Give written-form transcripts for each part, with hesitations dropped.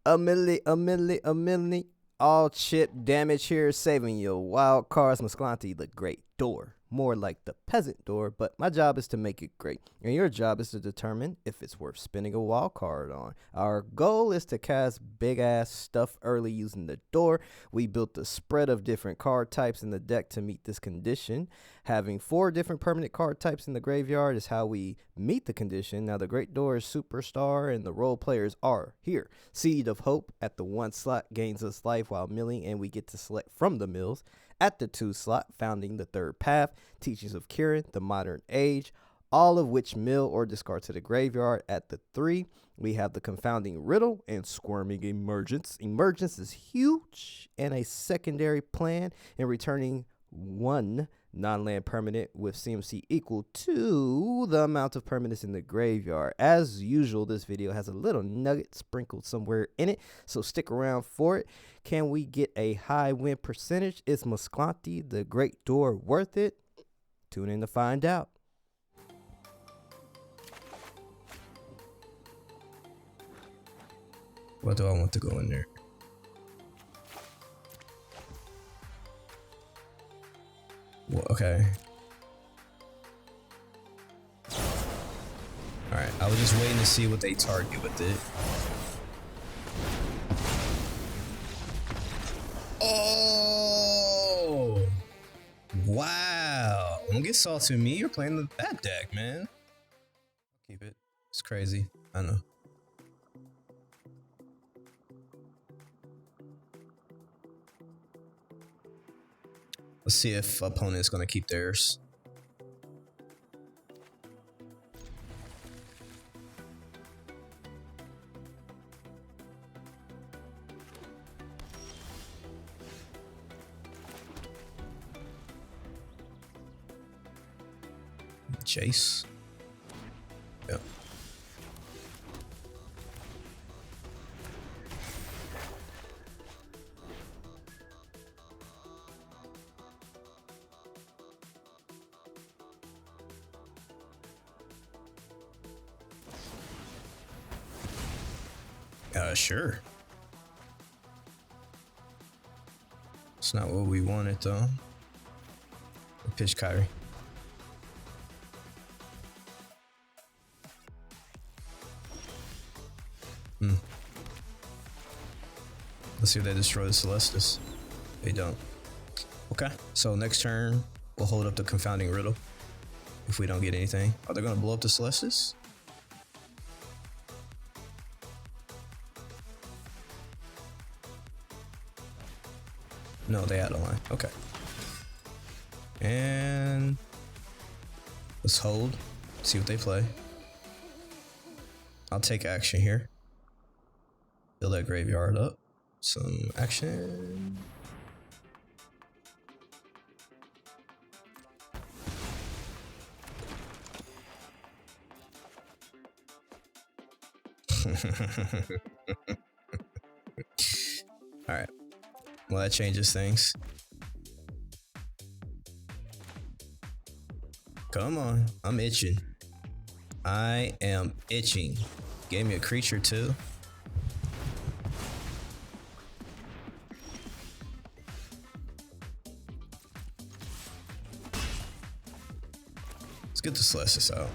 A milli. Allchipdamage here, saving your wild cards. Mazcalantil The Great Door. More like the peasant door, but my job is to make it great. And your job is to determine if it's worth spending a wild card on. Our goal is to cast big ass stuff early using the door. We built a spread of different card types in the deck to meet this condition. Having 4 different permanent card types in the graveyard is how we meet the condition. Now the Great Door is superstar and the role players are here. Seed of Hope at the 1 slot gains us life while milling, and we get to select from the mills. At the 2 slot, founding the third path, Teachings of Kirin, the modern age, all of which mill or discard to the graveyard. At the 3, we have the confounding riddle and squirming emergence. Emergence is huge and a secondary plan in returning 1 non-land permanent with CMC equal to the amount of permanents in the graveyard. As usual, this video has a little nugget sprinkled somewhere in it, so stick around for it. Can we get a high win percentage? Is Mazcalantil The Great Door worth it? Tune in to find out. What do I want to go in there? Well, okay. Alright, I was just waiting to see what they target with it. Oh! Wow! Don't get salty with me, you're playing the bad deck, man. Keep it. It's crazy. I know. Let's see if opponent's gonna keep theirs. Chase. Yep. Sure. It's not what we wanted though. Pitch Kyrie. Let's see if they destroy the Celestis. They don't. Okay, so next turn we'll hold up the confounding riddle. If we don't get anything, are they gonna blow up the Celestis? No, they had a line. Okay. And let's hold. See what they play. I'll take action here. Build that graveyard up. Some action. All right. Well, that changes things. Come on, I'm itching. I am itching. Gave me a creature too. Let's get the Celestis out.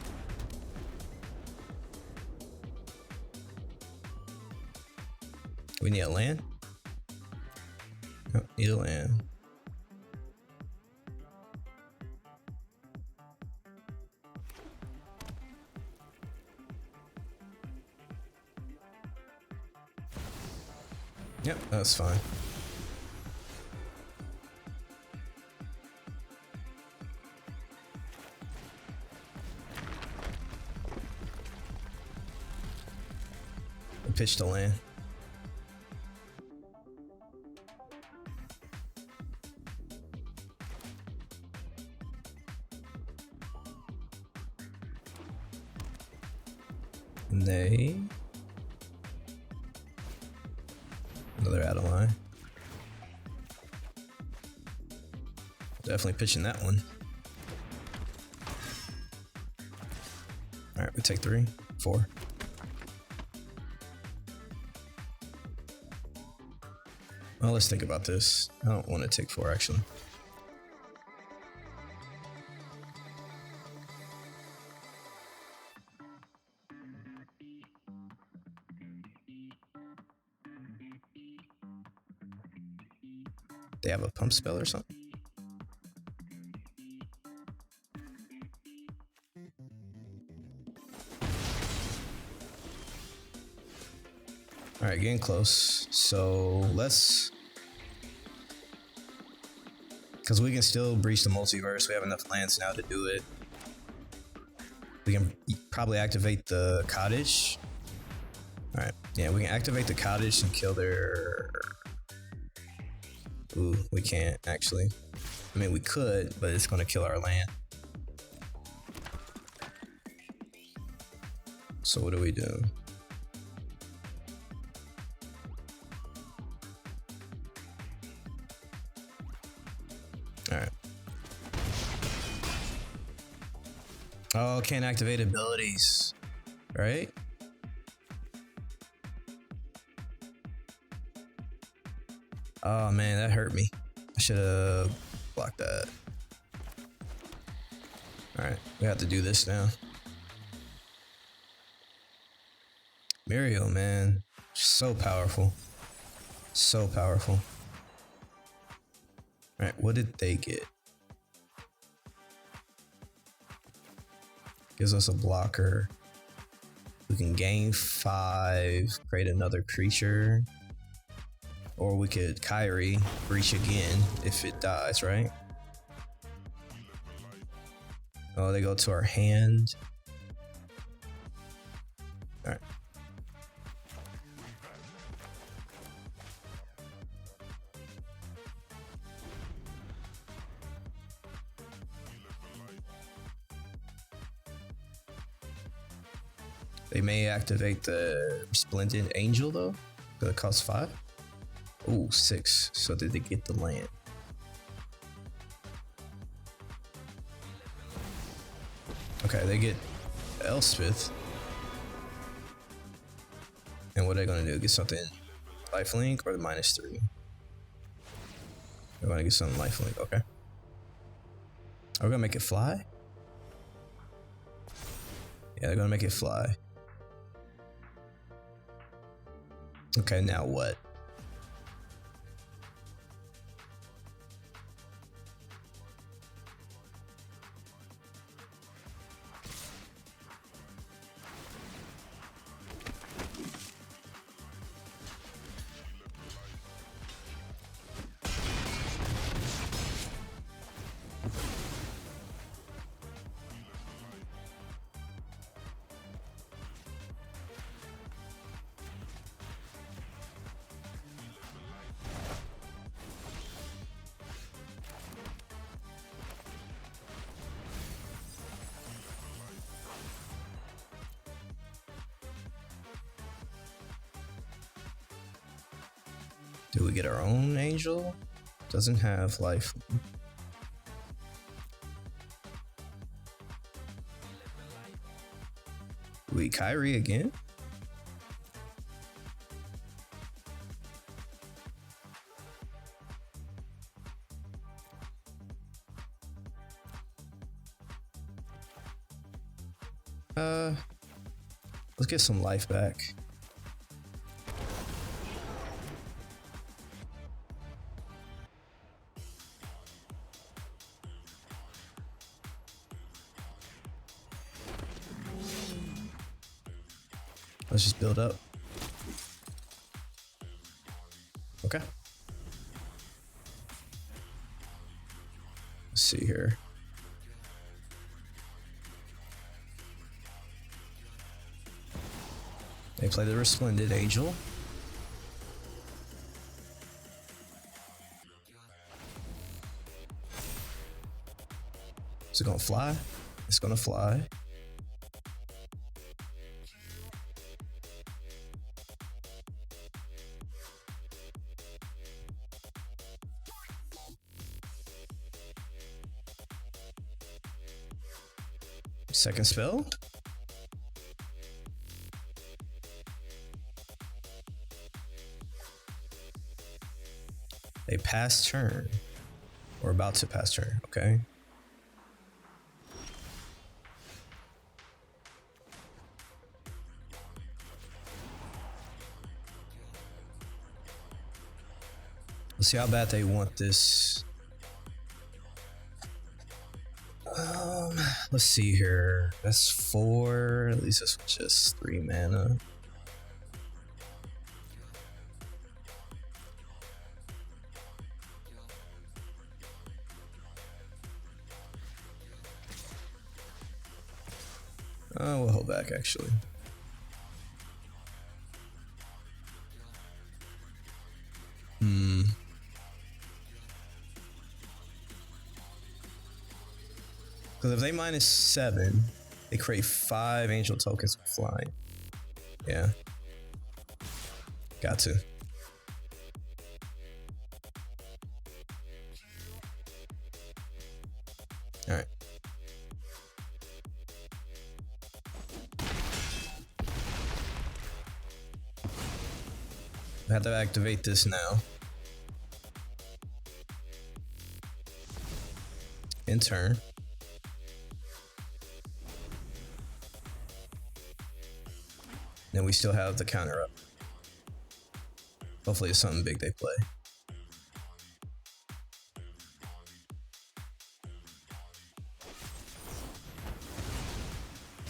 We need a land? Oh, need a land. Yep, that's fine. I pitched a land. And they another out of line. Definitely pitching that one. All right, we take 3, 4. Well, let's think about this. I don't want to take 4 actually. They have a pump spell or something? Alright, getting close. So let's... Because we can still breach the multiverse. We have enough lands now to do it. We can probably activate the cottage. Alright, yeah, we can activate the cottage and kill their... Ooh, we can't actually. I mean, we could, but it's going to kill our land. So what do we do? Alright. Oh, can't activate abilities. Right? Oh man, that hurt me. I should have blocked that. Alright, we have to do this now. Muriel, man. So powerful. So powerful. Alright, what did they get? Gives us a blocker. We can gain 5, create another creature. Or we could Kyrie, breach again if it dies, right? Oh, they go to our hand. Alright. They may activate the Resplendent Angel though, because it costs 5. Ooh, 6. So did they get the land? Okay, they get Elspeth. And what are they gonna do? Get something lifelink or the -3? They're gonna get something lifelink, okay. Are we gonna make it fly? Yeah, they're gonna make it fly. Okay, now what? Do we get our own angel? Doesn't have life. We Kyrie again? Let's get some life back. Let's just build up. Okay. Let's see here. They play the Resplendent Angel. Is it gonna fly? It's gonna fly. Second spell. They pass turn. Or about to pass turn, okay. Let's see how bad they want this. Let's see here. That's 4. At least this was just 3 mana. We'll hold back actually. Because if they -7, they create 5 angel tokens with flying. Yeah. Got to. Alright. I have to activate this now. In turn. And we still have the counter up. Hopefully it's something big they play.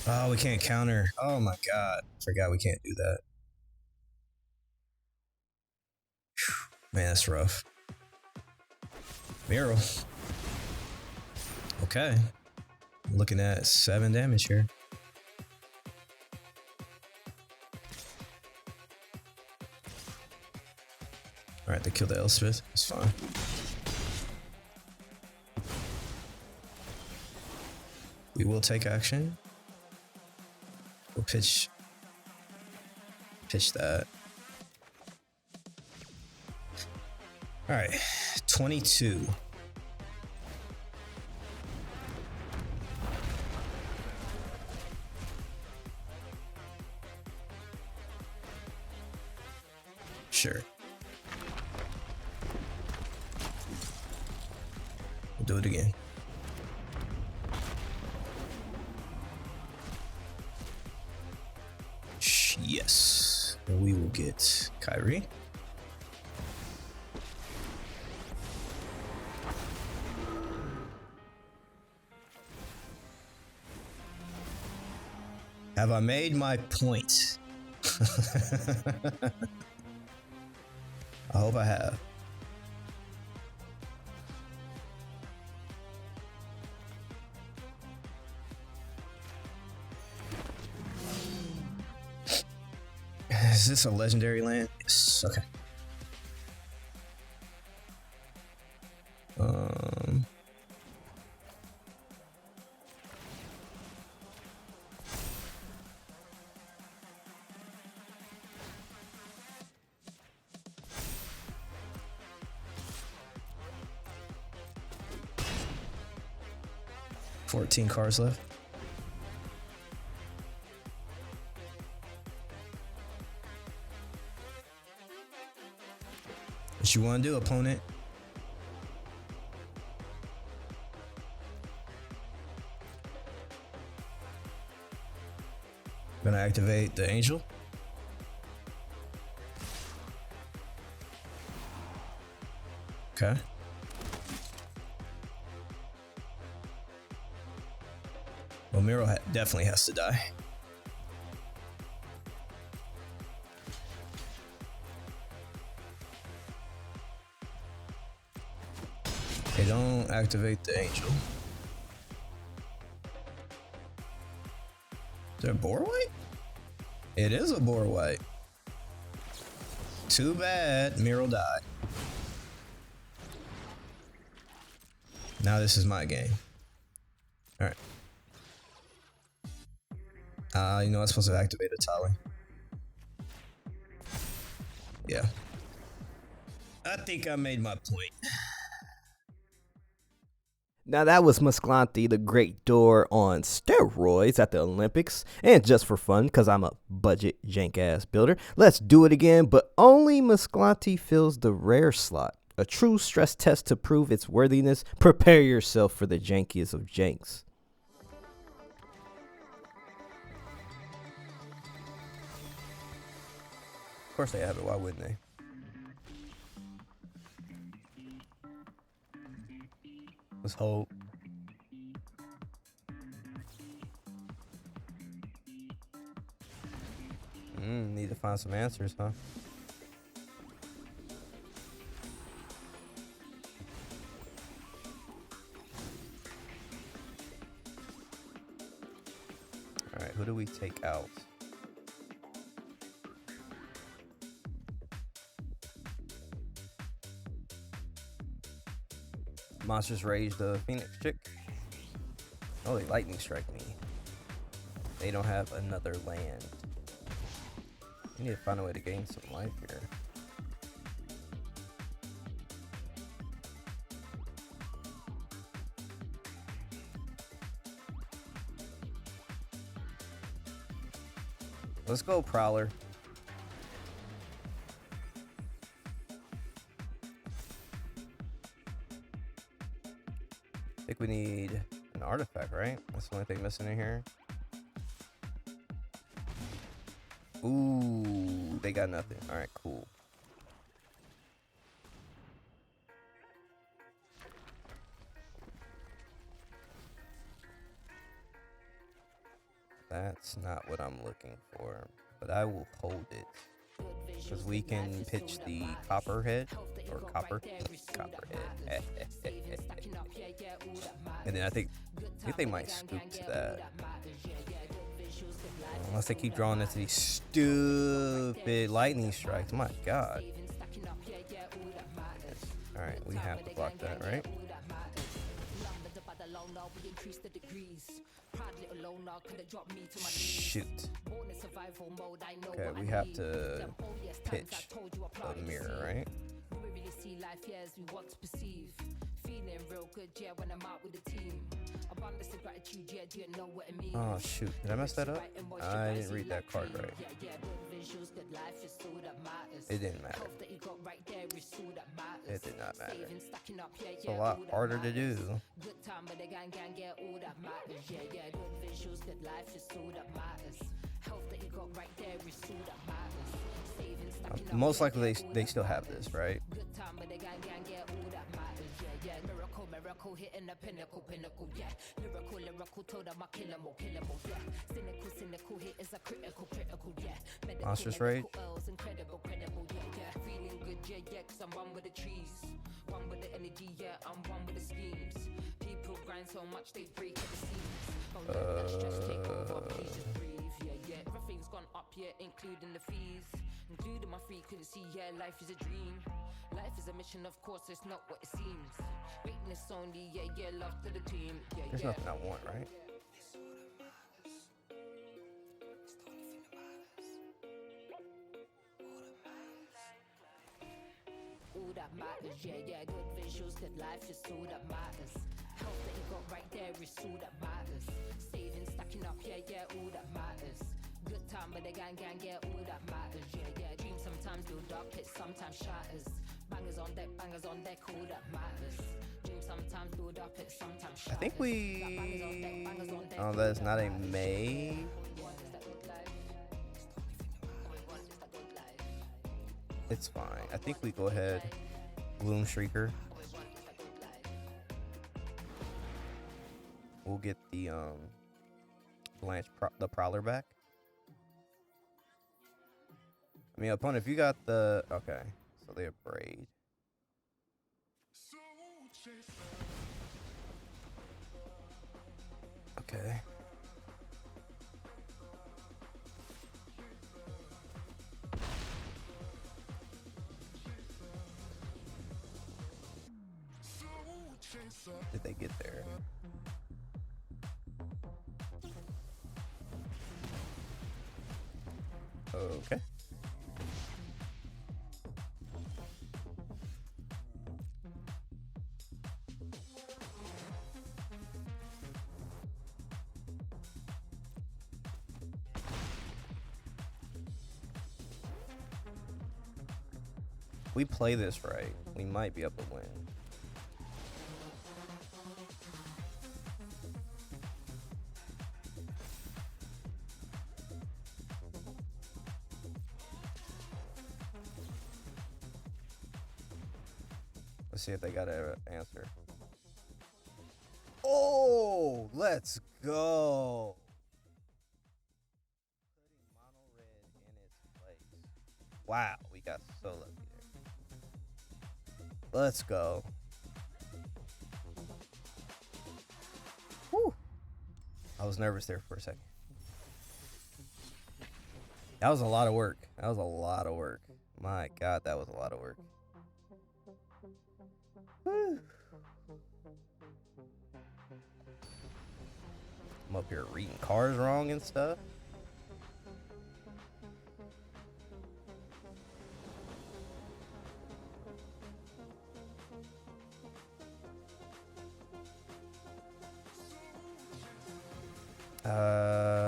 Oh, we can't counter. Oh my god. Forgot we can't do that. Man, that's rough. Mural. Okay. I'm looking at 7 damage here. Alright, they killed the Elspeth. It's fine. We will take action. We'll pitch that. Alright, 22. Sure. We'll do it again. Yes. And we will get Kyrie. Have I made my point? I hope I have. Is this a legendary land? Yes. Okay. $14 cards left. What you want to do, opponent? Gonna activate the angel. Okay. Well, Miro definitely has to die. Okay, don't activate the angel. Is there a boar white? It is a boar white. Too bad Miro died. Now this is my game. Alright. You know, I'm supposed to activate a Tali. Yeah. I think I made my point. Now that was Mazcalantil The Great Door on steroids at the Olympics. And just for fun, because I'm a budget jank ass builder, let's do it again, but only Mazcalantil fills the rare slot. a true stress test to prove its worthiness. Prepare yourself for the jankiest of janks. Of course they have it. Why wouldn't they? Let's hope. Need to find some answers, huh? All right, who do we take out? Monsters Rage the Phoenix chick. Oh, they lightning strike me. They don't have another land. We need to find a way to gain some life here. Let's go Prowler. I think we need an artifact, right? That's the only thing missing in here. Ooh, they got nothing. All right, cool. That's not what I'm looking for, but I will hold it. Because we can pitch the Copperhead, or Copperhead. And then I think they might scoop to that. Unless they keep drawing into these stupid lightning strikes. My God. Alright, we have to block that, right? Shoot. Okay, we have to pitch a mirror, right? Oh shoot, did I mess that up? I didn't read that card right. It didn't matter. It did not matter. It's a lot harder to do. Most likely they still have this, right? Monsters Rage. Everything's gone up, yeah, including the fees, including my frequency. Yeah, life is a dream. Life is a mission, of course, it's not what it seems. Greatness only, yeah, love to the team. There's nothing I want, right? All that matters, yeah, good visuals, good life is all that matters. Health that you got right there is all that matters. Saving, stacking up, yeah, all that matters. Good time with the gang, yeah, all that matters, yeah. Dreams sometimes build up, it sometimes shatters. Bangers on deck, all that matters. Dreams sometimes build up, it sometimes shatters. I think we... Oh, that's not a May. It's fine. I think we go ahead. Gloom Shrieker. We'll get the the Prowler back. I mean, opponent, if you got the... Okay, so they have Braid. Okay. Did they get there? Okay. we play this right, we might be able to win. Let's see if they got an answer. Oh, let's go. Putting mono red in its place. Wow, we got so lucky there. Let's go. Whew. I was nervous there for a second. That was a lot of work. That was a lot of work. My God, that was a lot of work. Whew. I'm up here reading cards wrong and stuff.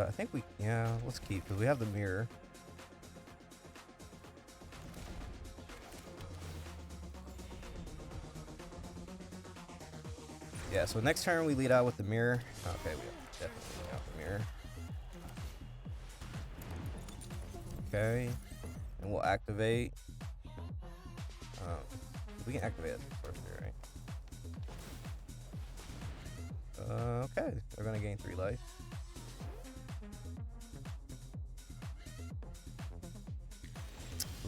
I think let's keep, because we have the mirror. Yeah, so next turn we lead out with the mirror. Okay, we definitely lead out the mirror. Okay, and we'll activate. We can activate as a sorcery, right? Okay, they're gonna gain 3 life.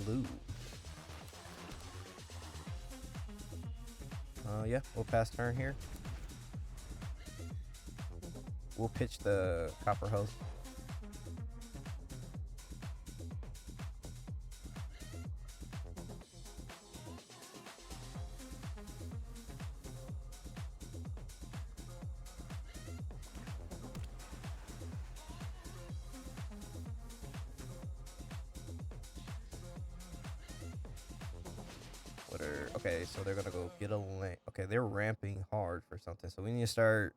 Blue. Yeah, we'll pass turn here. We'll pitch the copper host. Okay, so they're gonna go get a lane. Okay, they're ramping hard for something, so we need to start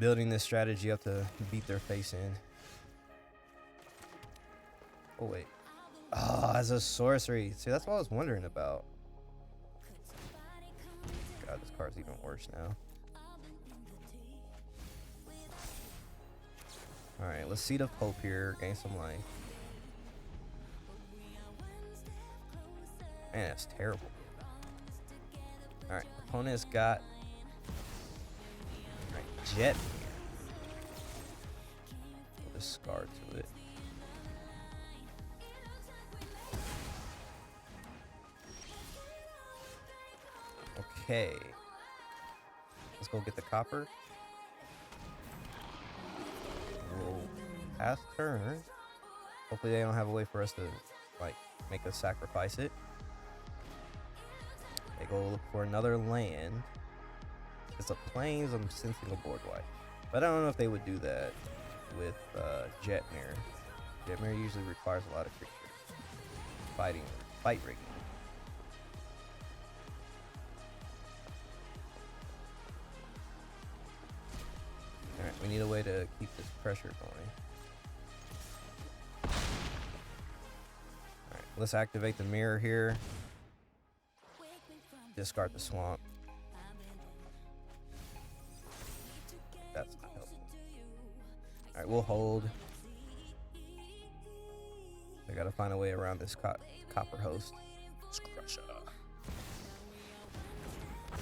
building this strategy up to beat their face in. Oh wait. Oh, as a sorcery. See, that's what I was wondering about. God, this card's even worse now. Alright, let's see the Pope here, gain some life. Man, that's terrible. Alright, opponent's got Jet. Put a scar to it. Okay. Let's go get the copper. We'll pass turn. Hopefully they don't have a way for us to like make us sacrifice it. They go look for another land. It's a plains, I'm sensing a board wipe. But I don't know if they would do that with Jet Mirror. Jet Mirror usually requires a lot of creatures. Fight rigging. Alright, we need a way to keep this pressure going. Alright, let's activate the mirror here. Discard the swamp. That's not helpful. Alright, we'll hold. I gotta find a way around this copper host. Scrusha.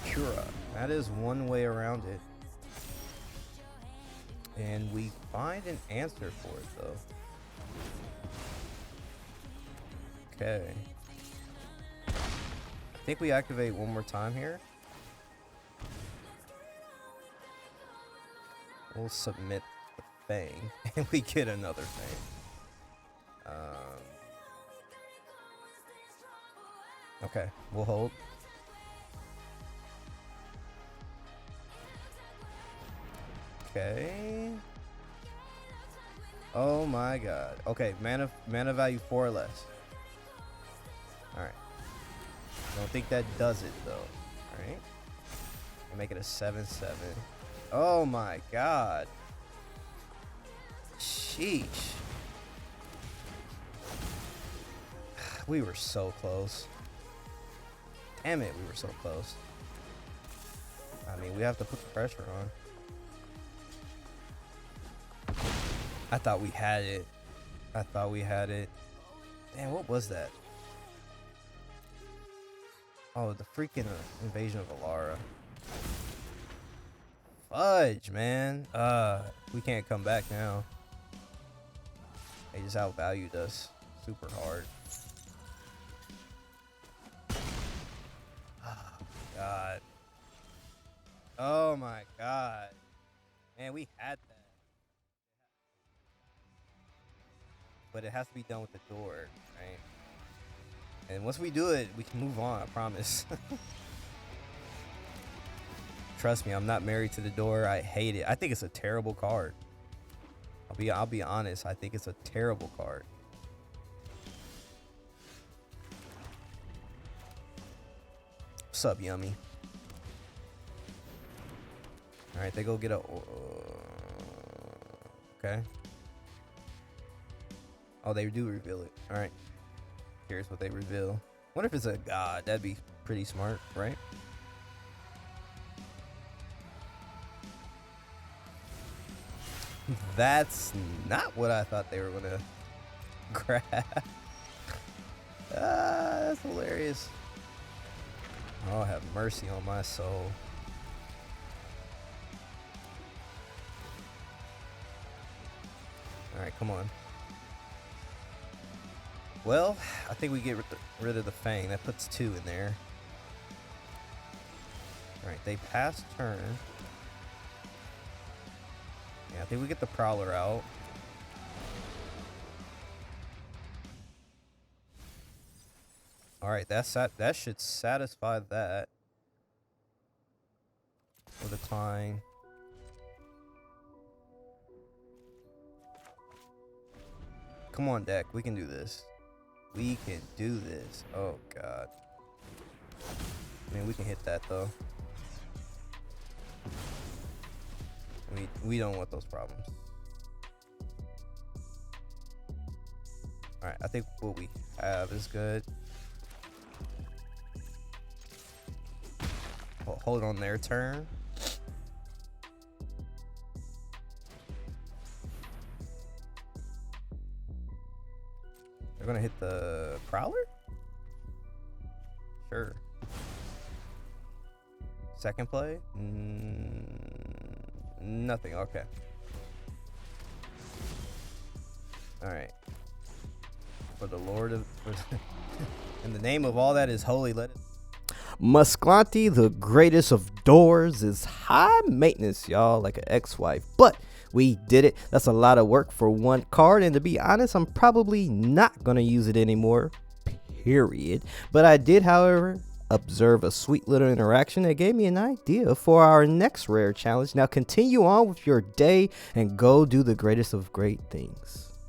Cura. That is one way around it. And we find an answer for it though. Okay. I think we activate one more time here. We'll submit the Fang, and we get another Fang. Okay, we'll hold. Okay. Oh my God. Okay, mana value 4 or less. All right. Don't think that does it though. All right. We'll make it a 7/7. Oh my God. Sheesh. We were so close. Damn it, we were so close. I mean, we have to put the pressure on. I thought we had it. I thought we had it. Man, what was that? Oh, the freaking invasion of Alara. Fudge, man. We can't come back now. They just outvalued us super hard. Oh, God. Oh, my God. Man, we had that. But it has to be done with the door, right? And once we do it, we can move on, I promise. Trust me, I'm not married to the door. I hate it. I think it's a terrible card. I'll be honest. I think it's a terrible card. What's up, Yummy? All right, they go get a. Okay. Oh, they do reveal it. All right. Here's what they reveal. What if it's a god? That'd be pretty smart, right? That's not what I thought they were gonna grab. That's hilarious. Oh, have mercy on my soul. All right, come on. Well, I think we get rid of the Fang. That puts 2 in there. All right, they pass turn. Yeah, I think we get the Prowler out. All right, that should satisfy that. We'll decline. Come on, deck. We can do this. We can do this. Oh, God. I mean, we can hit that, though. We don't want those problems. Alright, I think what we have is good. Hold on their turn. They're gonna hit the Prowler? Sure. Second play? Nothing. Okay. All right. For the Lord of, in the name of all that is holy, let it. Mazcalantil, the greatest of doors, is high maintenance, y'all, like an ex-wife. But we did it. That's a lot of work for one card, and to be honest, I'm probably not gonna use it anymore. Period. But I did, however, observe a sweet little interaction that gave me an idea for our next rare challenge. Now continue on with your day and go do the greatest of great things.